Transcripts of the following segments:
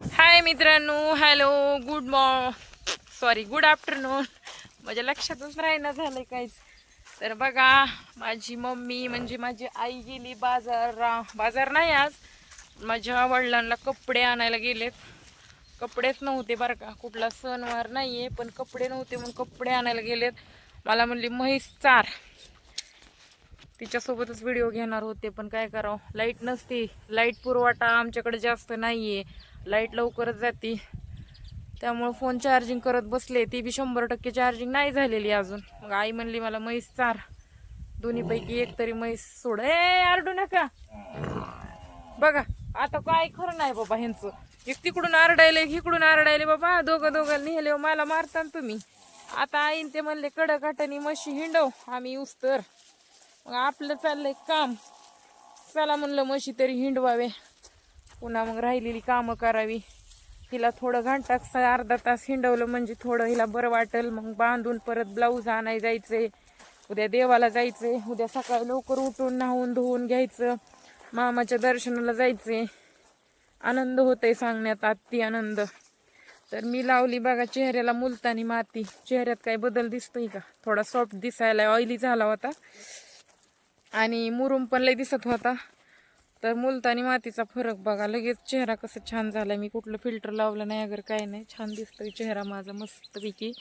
हाय मित्रांनो, hello, good afternoon. माझ्या लक्षातच राहीना झालंय काहीच. तर बघा, माझी मम्मी म्हणजे माझी आई गेली बाजार नाही आज. माझ्या वडिलांना कपडे आणायला गेलेत. कपडेच नव्हते बरं का, कुठला सणवार नाहीये पण कपडे नव्हते म्हणून कपडे आणायला गेलेत. मला म्हणली म्हैस चार. तिच्यासोबतच व्हिडिओ घेणार होते पण काय करावं, लाईट नसते. लाईट पुरवठा आमच्याकडे जास्त नाहीये, लाईट लवकरच जाते. त्यामुळं फोन चार्जिंग करत बसले, ती बी 100% चार्जिंग नाही झालेली अजून. मग आई म्हणली मला म्हैस चार, दोन्हीपैकी एक तरी म्हैस सोड. आरडू नका बघा. आता काय खरं नाही बाबा ह्यांचं, एक तिकडून आरडायले इकडून आरडायले बाबा. दोघं निघले मला मारता तुम्ही. आता आईन ते म्हणले कडकाटानी म्हशी हिंडव, आम्ही येऊस तर. मग आपलं चाललंय काम. चला म्हणलं म्हशी तरी हिंडवावे, पुन्हा मग राहिलेली कामं करावी. हिला थोडं घंटाच अर्धा तास हिंडवलं म्हणजे थोडं हिला बरं वाटेल. मग बांधून परत ब्लाऊज आणाय जायचंय, उद्या देवाला जायचंय, उद्या सकाळी लवकर उठून नहावून धुवून घ्यायचं, मामाच्या दर्शनाला जायचंय. आनंद होतय सांगण्यात अति आनंद. तर मी लावली बघा चेहऱ्याला मुलतानी माती. चेहऱ्यात काही बदल दिसतोय का? थोडा सॉफ्ट दिसायला, ऑइली झाला होता आणि मुरुम पण लय दिसत होता. तर मुलतानी मातीचा फरक बघा, लगेच चेहरा कसं छान झालाय. मी कुठलं फिल्टर लावलं नाही अगर काय नाही, छान दिसतोय चेहरा माझा मस्तपैकी.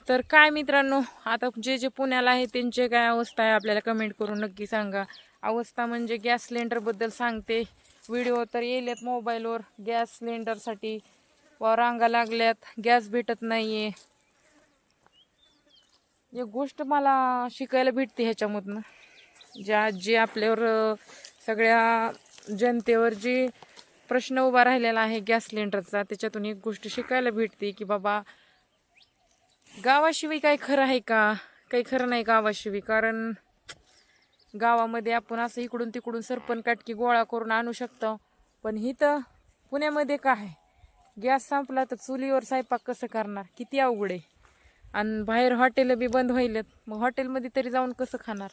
तर काय मित्रांनो, आता जे जे पुण्याला आहे त्यांची काय अवस्था आहे आपल्याला कमेंट करून नक्की सांगा. अवस्था म्हणजे गॅस सिलेंडरबद्दल सांगते. व्हिडिओ तर येलेत मोबाईलवर गॅस सिलेंडरसाठी, व रांगा लागल्यात, गॅस भेटत नाहीये. एक गोष्ट मला शिकायला भेटते ह्याच्यामधनं, जे आपल्यावर सगळ्या जनतेवर जे प्रश्न उभा राहिलेला आहे गॅस सिलेंडरचा, त्याच्यातून एक गोष्ट शिकायला भेटते की बाबा गावाशिवाय काय खरं आहे का? काही खरं नाही गावाशिवाय. कारण गावामध्ये आपण असं इकडून तिकडून सरपण काटकी गोळा करून आणू शकतो, पण इथं पुण्यामध्ये काय, गॅस संपला तर चुलीवर स्वयंपाक कसं करणार, किती अवघड आहे. आणि बाहेर हॉटेल बी बंद व्हायलेत, मग हॉटेलमध्ये तरी जाऊन कसं खाणार.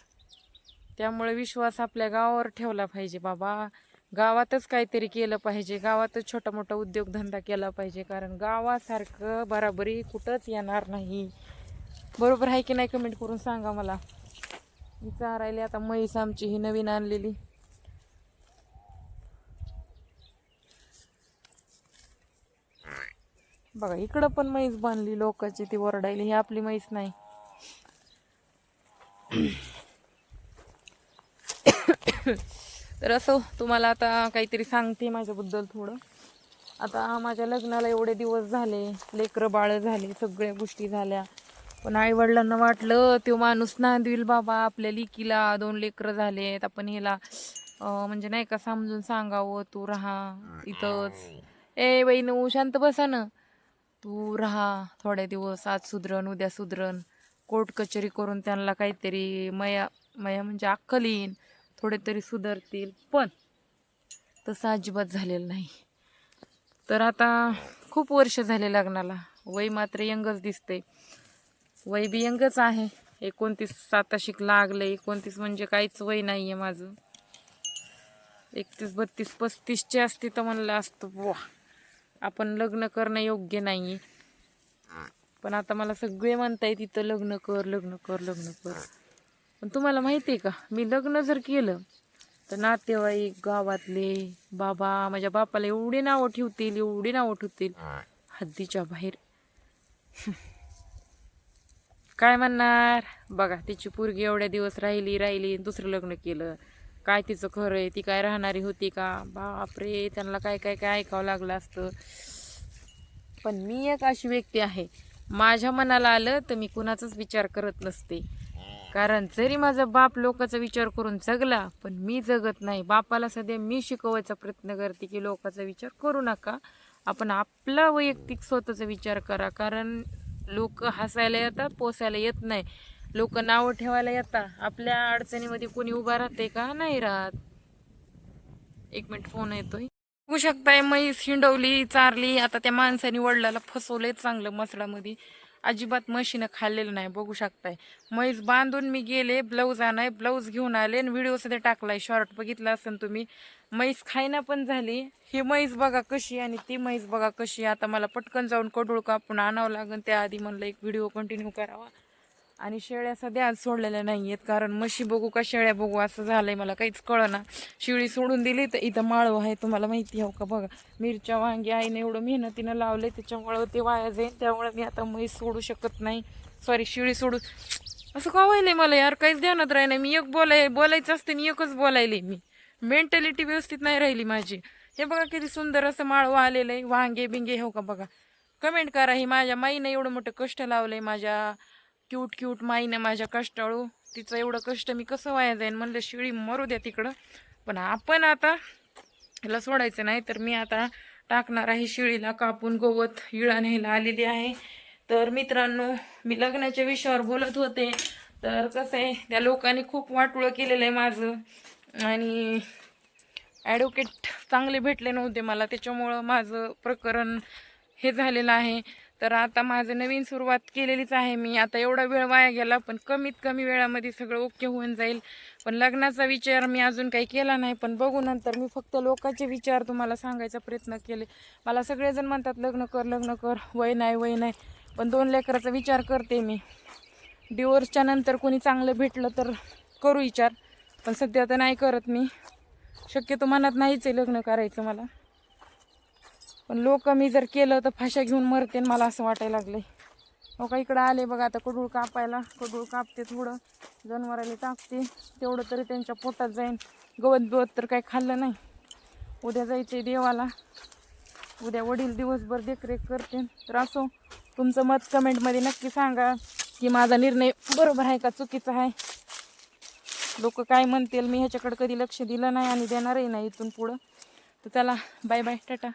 त्यामुळे विश्वास आपल्या गावावर ठेवला पाहिजे बाबा. गावातच काहीतरी केलं पाहिजे, गावातच छोटा मोठा उद्योगधंदा केला पाहिजे. कारण गावासारखं बराबरी कुठंच येणार नाही. बरोबर आहे की नाही? कमेंट करून सांगा मला. मी चारायले आता म्हैस आमची ही नवीन आणलेली. बघा इकडं पण म्हैस बांधली लोकांची, ती ओरडायली. ही आपली म्हैस नाही. तर असं तुम्हाला आता काहीतरी सांगते माझ्याबद्दल थोडं. आता माझ्या लग्नाला एवढे दिवस झाले, लेकरं बाळ झाले, सगळ्या गोष्टी झाल्या, पण आई वडिलांना वाटलं तो माणूस नांदविल बाबा आपल्या लिकीला. 2 लेकरं झालेत, आपण हिला म्हणजे नाही का समजून सांगावं, तू राहा इथंच. बहिणू शांत बसा ना. तू राहा थोडे दिवस, आज सुधरण उद्या सुधरण. कोर्ट कचेरी करून त्यांना काहीतरी मया मया म्हणजे अक्कल येईन, थोडे तरी सुधारतील. पण तसं अजिबात झालेलं नाही. तर आता खूप वर्ष झाले लग्नाला, वय मात्र यंगच दिसते. वय बी यंगच आहे, 29 साताशिक लागले. 29 म्हणजे काहीच वय नाही आहे माझं. 31 32 35चे असते तर म्हणलं असतं बुवा आपण लग्न करणं योग्य नाही. पण आता मला सगळे म्हणताय तिथं लग्न कर लग्न कर लग्न कर. पण तुम्हाला माहिती आहे का, मी लग्न जर केलं तर नातेवाईक गावातले बाबा माझ्या बापाला एवढी नावं ठेवतील हद्दीच्या बाहेर. काय म्हणणार बघा, तिची पोरगी एवढ्या दिवस राहिली दुसरं लग्न केलं, काय तिचं खरं आहे, ती काय राहणारी होती का? बापरे, त्यांना काय काय काय ऐकावं लागलं असतं. पण मी एक अशी व्यक्ती आहे, माझ्या मनाला आलं तर मी कुणाचाच विचार करत नसते. कारण जरी माझा बाप लोकांचा विचार करून जगला, पण मी जगत नाही. बापाला सध्या मी शिकवायचा प्रयत्न करते की लोकांचा विचार करू नका, आपण आपला वैयक्तिक स्वतःचा विचार करा. कारण लोक हसायला येतात, पोसायला येत नाही. लोक नावं ठेवायला येतात. आपल्या अडचणीमध्ये कोणी उभा राहते का? नाही राहत. 1 मिनिट, फोन येतोय. बघू शकताय म्हैस हिंडवली, चारली. आता त्या माणसाने वडिलाला फसवलंय चांगलं मसळामध्ये. अजिबात म्हशीनं खाल्लेलं नाही, बघू शकताय. म्हैस बांधून मी गेले, ब्लाऊज आणाय, ब्लाऊज घेऊन आले आणि व्हिडिओ सुद्धा टाकलाय, शॉर्ट बघितला असेल तुम्ही. म्हैस खायना पण झाली. ही म्हैस बघा कशी आणि ती म्हैस बघा कशी. आता मला पटकन जाऊन कडूळ कापून आणावं लागेल, त्याआधी म्हणलं एक व्हिडिओ कंटिन्यू करावा. आणि शेळ्या सध्या आज सोडलेल्या नाही आहेत, कारण म्हशी बघू का शेळ्या बघू असं झालंय, मला काहीच कळना. शेळी सोडून दिली तर इथं माळव आहे, तुम्हाला माहिती आहे का बघा. मिरच्या वांगी आईने एवढं मेहनतीनं लावले, त्याच्यामुळं ते वाया जाईल. त्यामुळे मी आता म्हैस सोडू शकत नाही, सॉरी शेळी सोडू. असं का व्हायलंय मला यार, काहीच ध्यानात राही नाही. मी एक बोलायचं असते आणि एकच बोलायले मी. मेंटॅलिटी व्यवस्थित नाही राहिली माझी. हे बघा किती सुंदर असं माळव आलेलं आहे, वांगे बिंगे हो का बघा. कमेंट करा, ही माझ्या माईने एवढं मोठं कष्ट लावलंय, माझ्या क्यूट माईने माझ्या कष्टाळू. तिचं एवढं कष्ट मी कसं वाया जाईन. म्हणलं शिळी मरू द्या तिकडं, पण आपण आता ह्याला सोडायचं नाही. तर मी आता टाकणार आहे शिळीला कापून गवत. इळा न्यायला आलेली आहे. तर मित्रांनो, मी लग्नाच्या विषयावर बोलत होते. तर कसं आहे, त्या लोकांनी खूप वाटोळं केलेलं आहे माझं, आणि ॲडव्होकेट चांगले भेटले नव्हते मला, त्याच्यामुळं माझं प्रकरण हे झालेलं आहे. तर आता माझं नवीन सुरुवात केलेलीच आहे मी. आता एवढा वेळ वाया गेला, पण कमीत कमी वेळामध्ये सगळं ओके होऊन जाईल. पण लग्नाचा विचार मी अजून काही केला नाही, पण बघू नंतर. मी फक्त लोकांचे विचार तुम्हाला सांगायचा प्रयत्न केले. मला सगळेजण म्हणतात लग्न कर, वय नाही, पण 2 लेकराचा विचार करते मी. डिवोर्सच्या नंतर कोणी चांगलं भेटलं तर करू विचार, पण सध्या तर नाही करत मी. शक्यतो मनात नाहीच आहे लग्न करायचं मला. पण लोक मी जर केलं तर फाशा घेऊन मरते, मला असं वाटायला लागलंय. हो का, इकडं आले बघा आता कडूळ कापायला. कडूळ कापते, थोडं जनावराला टाकते, तेवढं तरी त्यांच्या पोटात जाईन. गवत तर काही खाल्लं नाही. उद्या जायचे देवाला, उद्या वडील दिवसभर देखरेख करते. तर असो, तुमचं मत कमेंटमध्ये नक्की सांगा की माझा निर्णय बरोबर आहे का चुकीचा आहे. लोक काय म्हणतील, मी ह्याच्याकडे कधी लक्ष दिलं नाही आणि देणारही नाही इथून पुढं. तर चला, बाय बाय, टाटा.